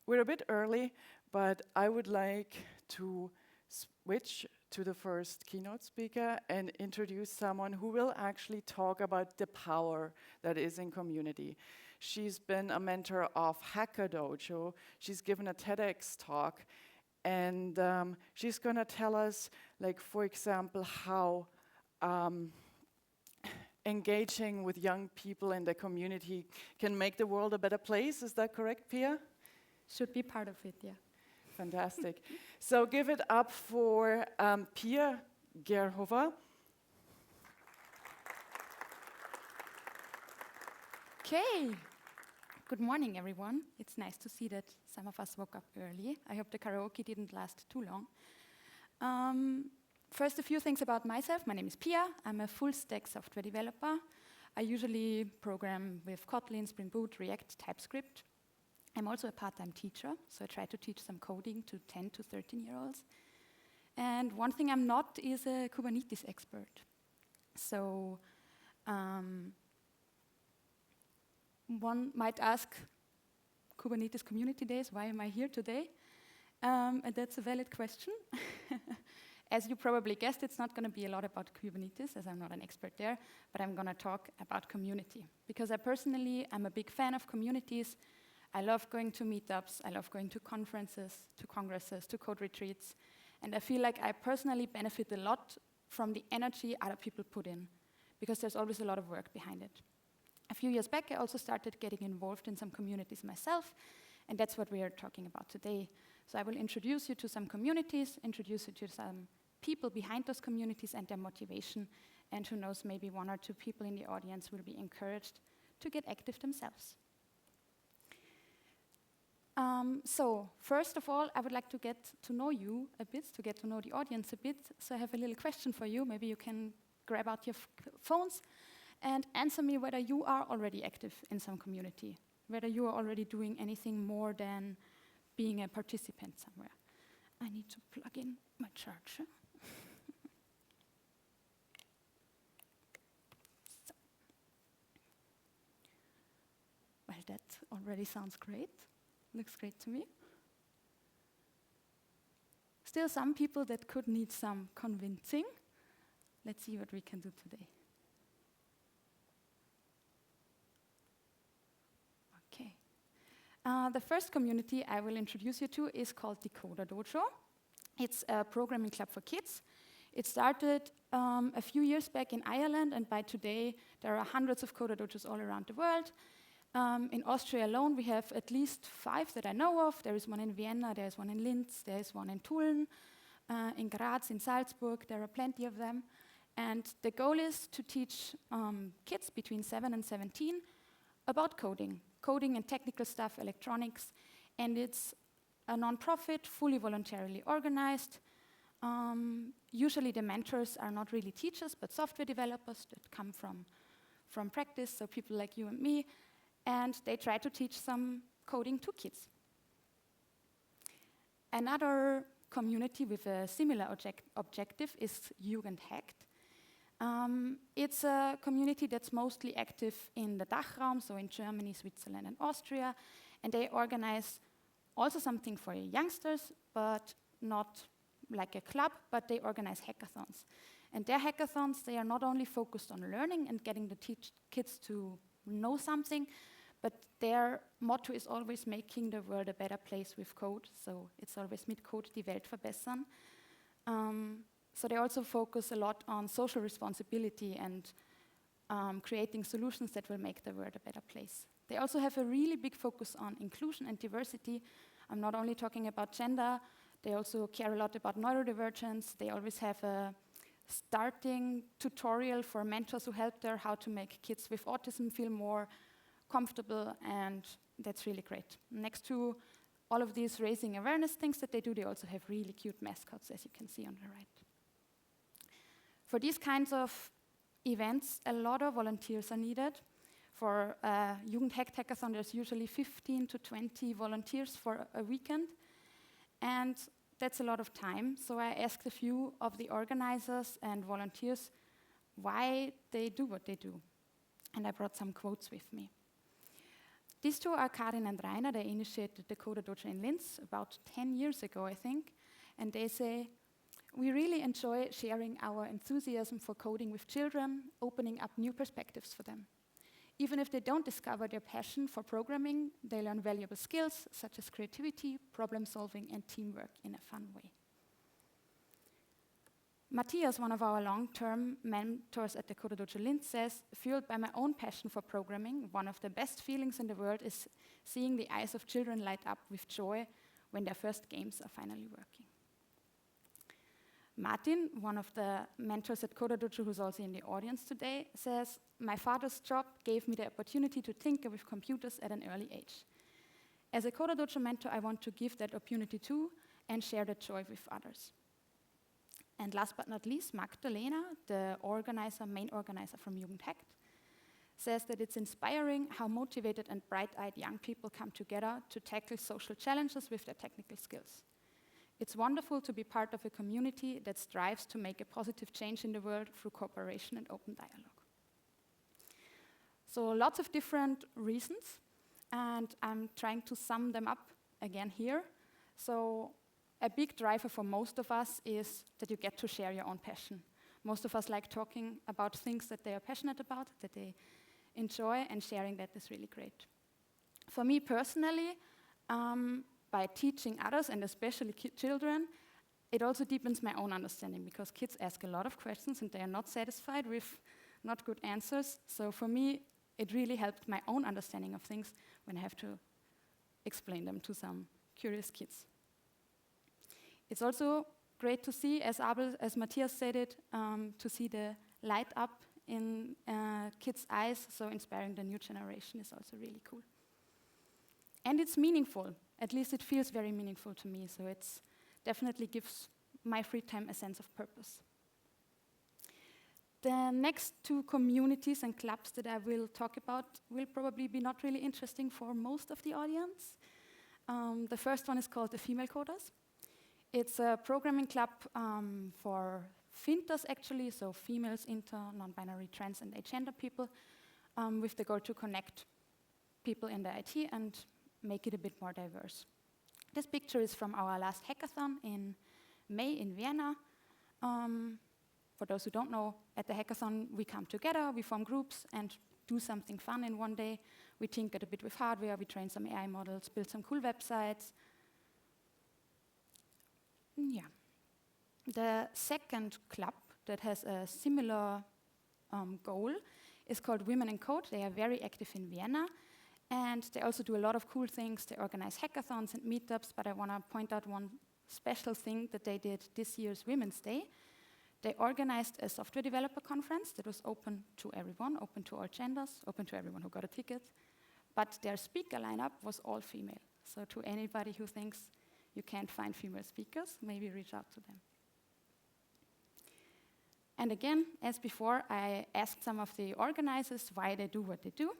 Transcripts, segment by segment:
we're a bit early, but I would like to switch to the first keynote speaker and introduce someone who will actually talk about the power that is in community. She's been a mentor of Hacker Dojo. She's given a TEDx talk, and she's going to tell us, like, for example, how engaging with young people in the community can make the world a better place. Is that correct, Pia? Should be part of it, yeah. Fantastic. So give it up for Pia Gerhofer. Okay. Good morning, everyone. It's nice to see that some of us woke up early. I hope the karaoke didn't last too long. First, a few things about myself. My name is Pia. I'm a full-stack software developer. I usually program with Kotlin, Spring Boot, React, TypeScript. I'm also a part-time teacher, so I try to teach some coding to 10 to 13-year-olds. And one thing I'm not is a Kubernetes expert. So one might ask, Kubernetes Community Days, why am I here today? And that's a valid question. As you probably guessed, it's not going to be a lot about Kubernetes, as I'm not an expert there, but I'm going to talk about community. Because I personally am a big fan of communities. I love going to meetups, I love going to conferences, to congresses, to code retreats, and I feel like I personally benefit a lot from the energy other people put in, because there's always a lot of work behind it. A few years back, I also started getting involved in some communities myself, and that's what we are talking about today. So I will introduce you to some communities, introduce you to some people behind those communities and their motivation, and who knows, maybe one or two people in the audience will be encouraged to get active themselves. So, first of all, I would like to get to know you a bit, to get to know the audience a bit. So I have a little question for you. Maybe you can grab out your phones and answer me whether you are already active in some community, whether you are already doing anything more than being a participant somewhere. I need to plug in my charger. So. Well, that already sounds great. Looks great to me. Still some people that could need some convincing. Let's see what we can do today. Okay. The first community I will introduce you to is called the Coder Dojo. It's a programming club for kids. It started a few years back in Ireland, and by today there are hundreds of Coder Dojos all around the world. In Austria alone, we have at least 5 that I know of. There is one in Vienna, there is one in Linz, there is one in Tulln, in Graz, in Salzburg. There are plenty of them. And the goal is to teach kids between 7 and 17 about coding and technical stuff, electronics. And it's a non-profit, fully voluntarily organized. Usually the mentors are not really teachers, but software developers that come from practice, so people like you and me. And they try to teach some coding to kids. Another community with a similar objective is Jugendhackt. It's a community that's mostly active in the Dachraum, so in Germany, Switzerland, and Austria. And they organize also something for youngsters, but not like a club, but they organize hackathons. And their hackathons, they are not only focused on learning and getting the kids to know something, but their motto is always making the world a better place with code. So it's always mit Code die Welt verbessern. So they also focus a lot on social responsibility and creating solutions that will make the world a better place. They also have a really big focus on inclusion and diversity. I'm not only talking about gender, they also care a lot about neurodivergence. They always have a starting tutorial for mentors who help there how to make kids with autism feel more comfortable, and that's really great. Next to all of these raising awareness things that they do, they also have really cute mascots, as you can see on the right. For these kinds of events, a lot of volunteers are needed. For a Jugendhackt hackathon, there's usually 15 to 20 volunteers for a weekend, and that's a lot of time. So I asked a few of the organizers and volunteers why they do what they do, and I brought some quotes with me. These two are Karin and Rainer. They initiated the Coder Dojo in Linz about 10 years ago, I think. And they say, we really enjoy sharing our enthusiasm for coding with children, opening up new perspectives for them. Even if they don't discover their passion for programming, they learn valuable skills such as creativity, problem solving, and teamwork in a fun way. Matthias, one of our long-term mentors at the Coder Dojo Linz, says, fueled by my own passion for programming, one of the best feelings in the world is seeing the eyes of children light up with joy when their first games are finally working. Martin, one of the mentors at Coder Dojo, who's also in the audience today, says, my father's job gave me the opportunity to tinker with computers at an early age. As a Coder Dojo mentor, I want to give that opportunity too and share that joy with others. And last but not least, Magdalena, the main organizer from Jugendhackt, says that it's inspiring how motivated and bright-eyed young people come together to tackle social challenges with their technical skills. It's wonderful to be part of a community that strives to make a positive change in the world through cooperation and open dialogue. So lots of different reasons, and I'm trying to sum them up again here. So a big driver for most of us is that you get to share your own passion. Most of us like talking about things that they are passionate about, that they enjoy, and sharing that is really great. For me personally, by teaching others, and especially children, it also deepens my own understanding, because kids ask a lot of questions and they are not satisfied with not good answers. So for me, it really helped my own understanding of things when I have to explain them to some curious kids. It's also great to see, as Matthias said it, to see the light up in kids' eyes, so inspiring the new generation is also really cool. And it's meaningful. At least it feels very meaningful to me, so it definitely gives my free time a sense of purpose. The next two communities and clubs that I will talk about will probably be not really interesting for most of the audience. The first one is called the Female Coders. It's a programming club for finters, actually, so females, inter, non-binary, trans, and agender people, with the goal to connect people in the IT and make it a bit more diverse. This picture is from our last hackathon in May in Vienna. For those who don't know, at the hackathon we come together, we form groups and do something fun in one day. We tinkered a bit with hardware, we trained some AI models, built some cool websites. Yeah. The second club that has a similar goal is called Women in Code. They are very active in Vienna, and they also do a lot of cool things. They organize hackathons and meetups, but I want to point out one special thing that they did this year's Women's Day. They organized a software developer conference that was open to everyone, open to all genders, open to everyone who got a ticket, but their speaker lineup was all female. So to anybody who thinks you can't find female speakers, maybe reach out to them. And again, as before, I asked some of the organizers why they do what they do.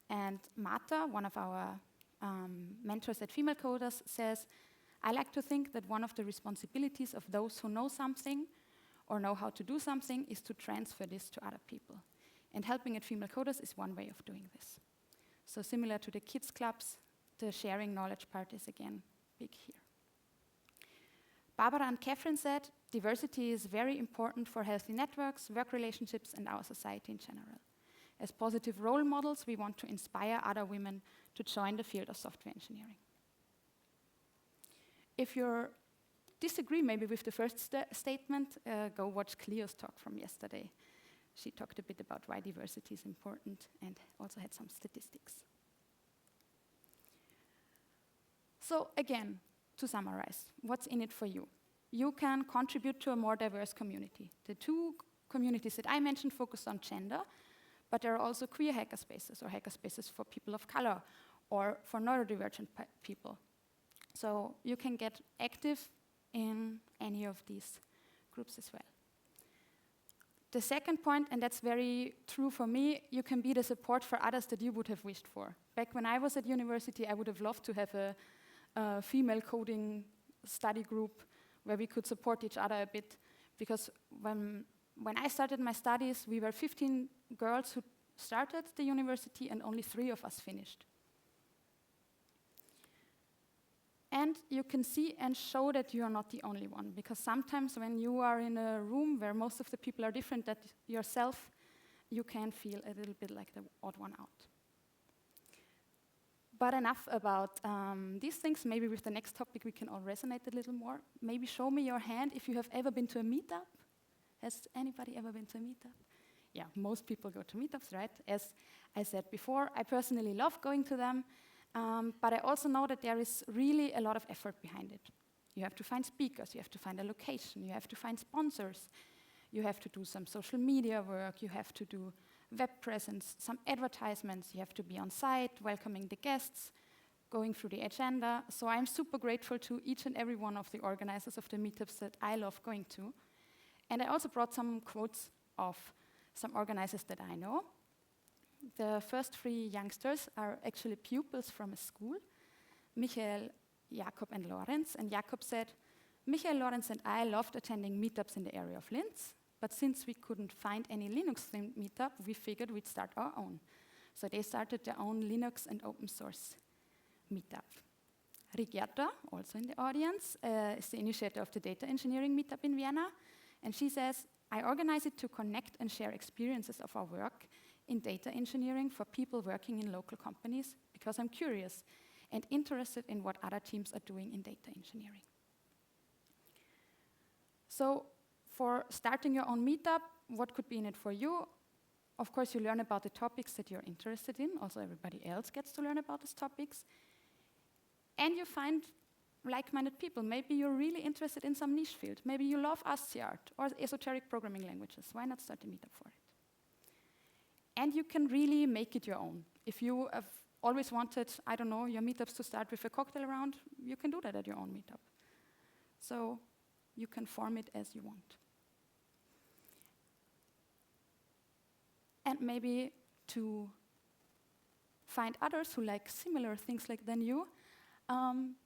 And Marta, one of our mentors at Female Coders, says, I like to think that one of the responsibilities of those who know something or know how to do something is to transfer this to other people. And helping at Female Coders is one way of doing this. So similar to the kids clubs, the sharing knowledge part is again big here. Barbara and Catherine said, diversity is very important for healthy networks, work relationships, and our society in general. As positive role models, we want to inspire other women to join the field of software engineering. If you disagree maybe with the first statement, go watch Cleo's talk from yesterday. She talked a bit about why diversity is important and also had some statistics. So again, to summarize, what's in it for you? You can contribute to a more diverse community. The two communities that I mentioned focus on gender, but there are also queer hackerspaces or hackerspaces for people of color or for neurodivergent people. So you can get active in any of these groups as well. The second point, and that's very true for me, you can be the support for others that you would have wished for. Back when I was at university, I would have loved to have a female coding study group where we could support each other a bit, because when I started my studies, we were 15 girls who started the university and only 3 of us finished. And you can see and show that you are not the only one, because sometimes when you are in a room where most of the people are different than yourself, you can feel a little bit like the odd one out. But enough about these things. Maybe with the next topic we can all resonate a little more. Maybe show me your hand if you have ever been to a meetup. Has anybody ever been to a meetup? Yeah, most people go to meetups, right? As I said before, I personally love going to them, but I also know that there is really a lot of effort behind it. You have to find speakers, you have to find a location, you have to find sponsors, you have to do some social media work, you have to do web presence, some advertisements, you have to be on site, welcoming the guests, going through the agenda. So I'm super grateful to each and every one of the organizers of the meetups that I love going to. And I also brought some quotes of some organizers that I know. The first three youngsters are actually pupils from a school, Michael, Jakob, and Lorenz. And Jakob said, Michael, Lorenz, and I loved attending meetups in the area of Linz, but since we couldn't find any Linux-themed meetup, we figured we'd start our own. So they started their own Linux and open source meetup. Rigerta, also in the audience, is the initiator of the data engineering meetup in Vienna. And she says, I organize it to connect and share experiences of our work in data engineering for people working in local companies, because I'm curious and interested in what other teams are doing in data engineering. So for starting your own meetup, what could be in it for you? Of course, you learn about the topics that you're interested in. Also, everybody else gets to learn about these topics. And you find like-minded people. Maybe you're really interested in some niche field. Maybe you love ASCII art or esoteric programming languages. Why not start a meetup for it? And you can really make it your own. If you have always wanted, I don't know, your meetups to start with a cocktail round, you can do that at your own meetup. So you can form it as you want. And maybe to find others who like similar things like than you,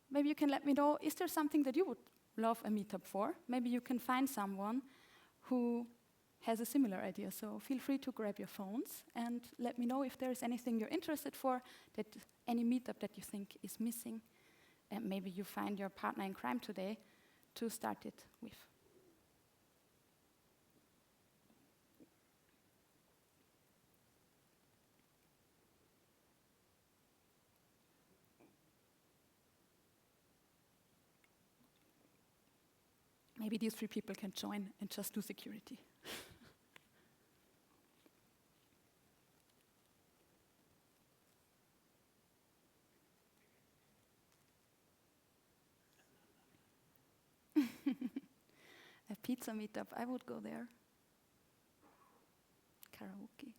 maybe you can let me know, is there something that you would love a meetup for? Maybe you can find someone who has a similar idea. So feel free to grab your phones and let me know if there is anything you're interested for, that any meetup that you think is missing. And maybe you find your partner in crime today to start it with. Maybe these three people can join and just do security. A pizza meetup, I would go there. Karaoke.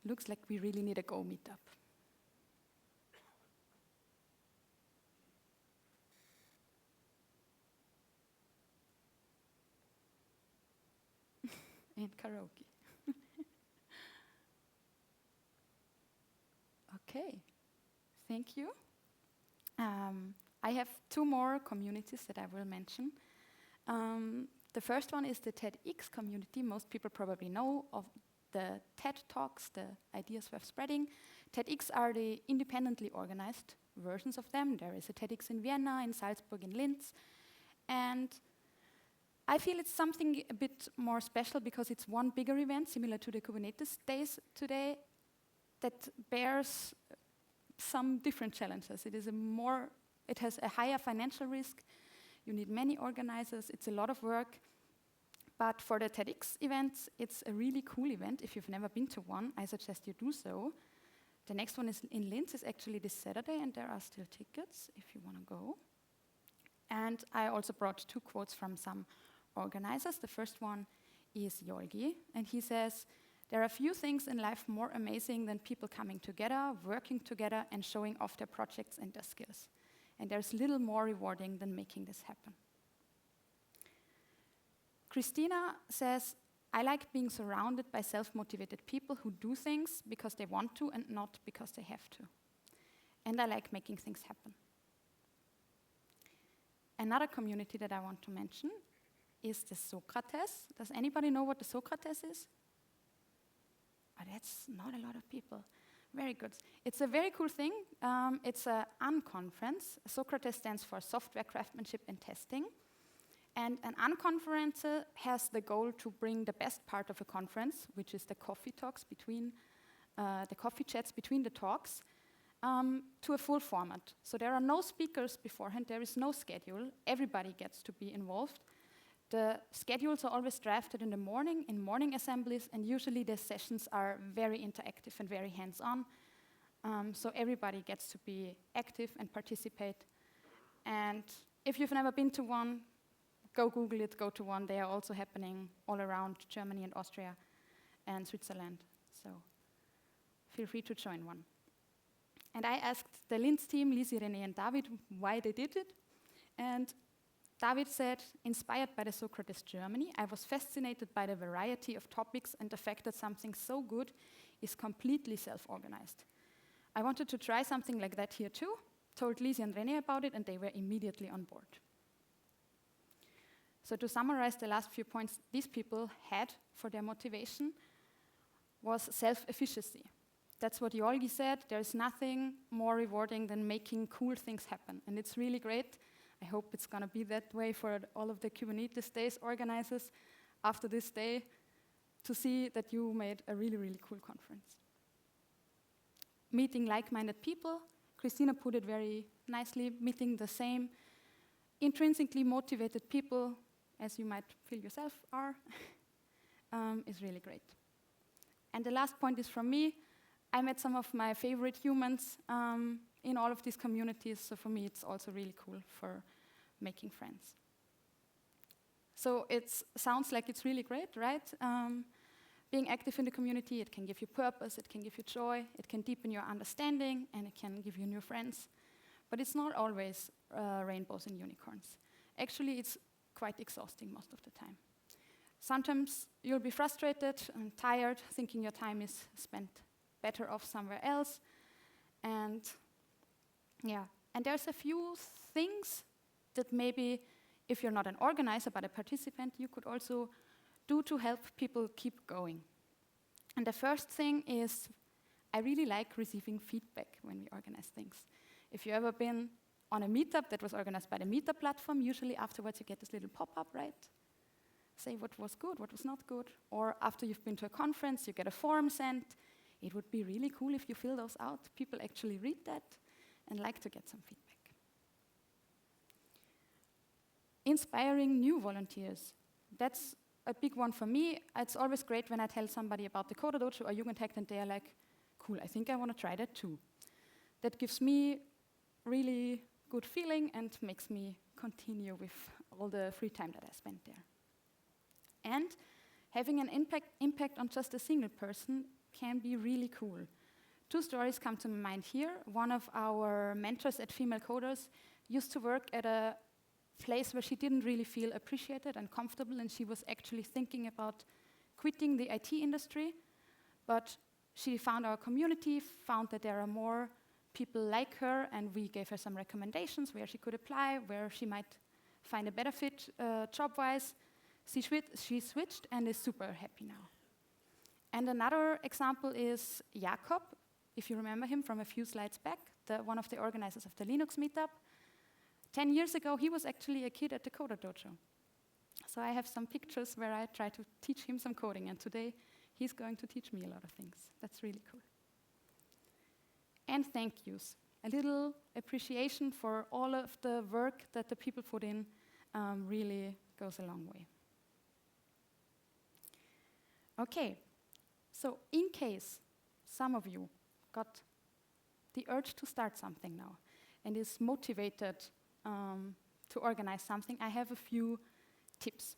Looks like we really need a Go meetup. And karaoke. Okay, thank you. I have two more communities that I will mention. The first one is the TEDx community. Most people probably know of the TED Talks, the ideas worth spreading. TEDx are the independently organized versions of them. There is a TEDx in Vienna, in Salzburg, in Linz. And I feel it's something a bit more special because it's one bigger event, similar to the Kubernetes Days today, that bears some different challenges. It has a higher financial risk. You need many organizers. It's a lot of work. But for the TEDx events, it's a really cool event. If you've never been to one, I suggest you do so. The next one is in Linz, is actually this Saturday, and there are still tickets if you want to go. And I also brought two quotes from some organizers. The first one is Jorgi, and he says, there are few things in life more amazing than people coming together, working together, and showing off their projects and their skills. And there's little more rewarding than making this happen. Christina says, I like being surrounded by self-motivated people who do things because they want to and not because they have to. And I like making things happen. Another community that I want to mention is the Socrates. Does anybody know what the Socrates is? Oh, that's not a lot of people. Very good. It's a very cool thing. It's an unconference. Socrates stands for Software Craftsmanship and Testing. And an unconference has the goal to bring the best part of a conference, which is the coffee talks between, the coffee chats between the talks, to a full format. So there are no speakers beforehand, there is no schedule, everybody gets to be involved. The schedules are always drafted in the morning, in morning assemblies, and usually the sessions are very interactive and very hands-on. So everybody gets to be active and participate. And if you've never been to one, go Google it, go to one. They are also happening all around Germany and Austria and Switzerland. So feel free to join one. And I asked the Linz team, Lisi, René, and David, why they did it. And David said, inspired by the Socrates Germany, I was fascinated by the variety of topics and the fact that something so good is completely self-organized. I wanted to try something like that here too, told Lisi and René about it, and they were immediately on board. So to summarize the last few points these people had for their motivation was self-efficacy. That's what Jorgi said. There's nothing more rewarding than making cool things happen. And it's really great. I hope it's going to be that way for all of the Kubernetes Days organizers after this day, to see that you made a really, really cool conference. Meeting like-minded people. Christina put it very nicely. Meeting the same intrinsically motivated people, as you might feel yourself are, is really great. And the last point is from me. I met some of my favorite humans in all of these communities, so for me it's also really cool for making friends. So it sounds like it's really great, right? Being active in the community, it can give you purpose, it can give you joy, it can deepen your understanding, and it can give you new friends. But it's not always rainbows and unicorns. Actually, it's quite exhausting most of the time. Sometimes you'll be frustrated and tired, thinking your time is spent better off somewhere else. And yeah, and there's a few things that maybe if you're not an organizer but a participant, you could also do to help people keep going. And the first thing is, I really like receiving feedback when we organize things. If you've ever been on a meetup that was organized by the Meetup platform, usually afterwards you get this little pop-up, right? Say what was good, what was not good. Or after you've been to a conference, you get a form sent. It would be really cool if you fill those out. People actually read that and like to get some feedback. Inspiring new volunteers. That's a big one for me. It's always great when I tell somebody about the Coder Dojo or Jugendhackt and they are like, cool, I think I want to try that too. That gives me really good feeling and makes me continue with all the free time that I spent there. And having an impact on just a single person can be really cool. Two stories come to my mind here. One of our mentors at Female Coders used to work at a place where she didn't really feel appreciated and comfortable, and she was actually thinking about quitting the IT industry. But she found our community, found that there are more people like her, and we gave her some recommendations where she could apply, where she might find a better fit job-wise. She switched and is super happy now. And another example is Jakob, if you remember him from a few slides back, one of the organizers of the Linux meetup. 10 years ago, he was actually a kid at the Coder Dojo. So I have some pictures where I try to teach him some coding, and today he's going to teach me a lot of things. That's really cool. And thank yous. A little appreciation for all of the work that the people put in really goes a long way. Okay, so in case some of you got the urge to start something now and is motivated to organize something, I have a few tips.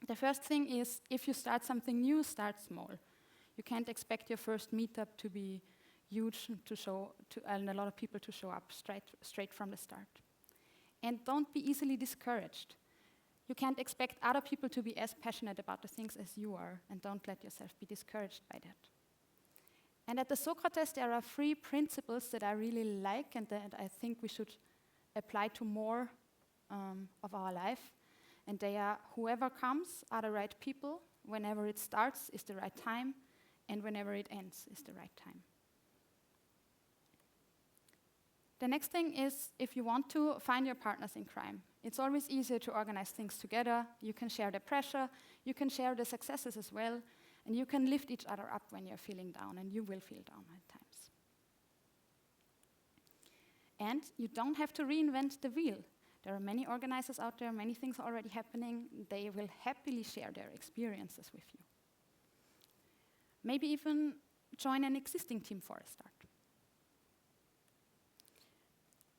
The first thing is, if you start something new, start small. You can't expect your first meetup to be huge and a lot of people to show up straight from the start. And don't be easily discouraged. You can't expect other people to be as passionate about the things as you are, and don't let yourself be discouraged by that. And at the Socrates, there are 3 principles that I really like and that I think we should apply to more of our life. And they are, whoever comes are the right people, whenever it starts is the right time, and whenever it ends is the right time. The next thing is, if you want to, find your partners in crime. It's always easier to organize things together. You can share the pressure, you can share the successes as well, and you can lift each other up when you're feeling down, and you will feel down at times. And you don't have to reinvent the wheel. There are many organizers out there, many things already happening. They will happily share their experiences with you. Maybe even join an existing team for a start.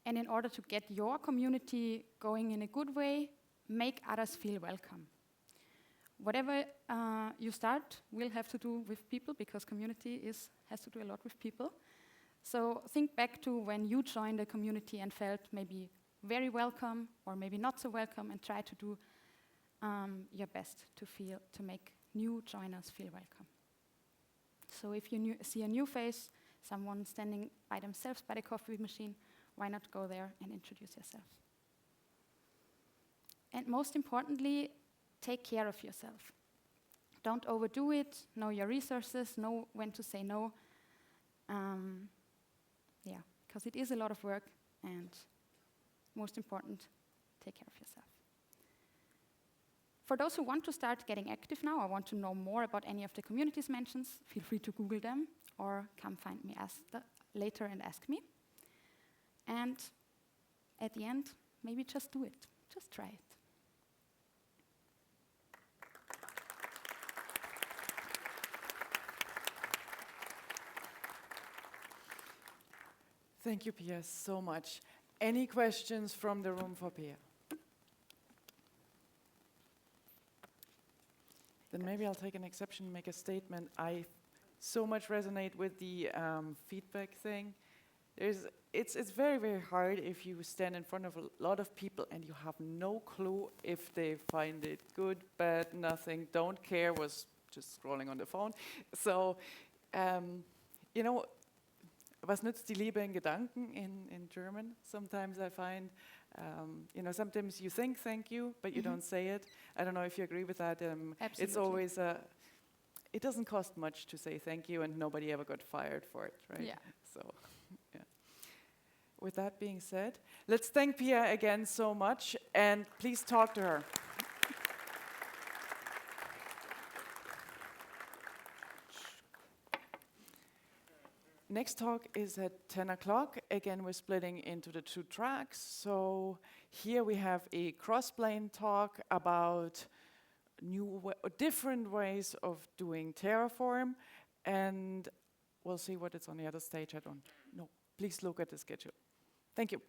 And in order to get your community going in a good way, make others feel welcome. Whatever you start will have to do with people, because community has to do a lot with people. So think back to when you joined a community and felt maybe very welcome or maybe not so welcome, and try to do your best to make new joiners feel welcome. So if you see a new face, someone standing by themselves by the coffee machine, why not go there and introduce yourself? And most importantly, take care of yourself. Don't overdo it. Know your resources. Know when to say no. Because it is a lot of work, and most important, take care of yourself. For those who want to start getting active now, or want to know more about any of the communities mentioned, feel free to Google them or come find me later and ask me. And at the end, maybe just do it. Just try it. Thank you, Pia, so much. Any questions from the room for Pia? Then maybe I'll take an exception and make a statement. I so much resonate with the feedback thing. It's very, very hard if you stand in front of a lot of people and you have no clue if they find it good, bad, nothing, don't care, was just scrolling on the phone. So, was nützt die Liebe in Gedanken in German? Sometimes I find, sometimes you think thank you, but you don't say it. I don't know if you agree with that. Absolutely. It's always, it doesn't cost much to say thank you, and nobody ever got fired for it, right? Yeah. So, yeah. With that being said, let's thank Pia again so much, and please talk to her. Next talk is at 10 o'clock. Again, we're splitting into the 2 tracks. So here we have a cross-plane talk about different ways of doing Terraform, and we'll see what is on the other stage. I don't know. Please look at the schedule. Thank you.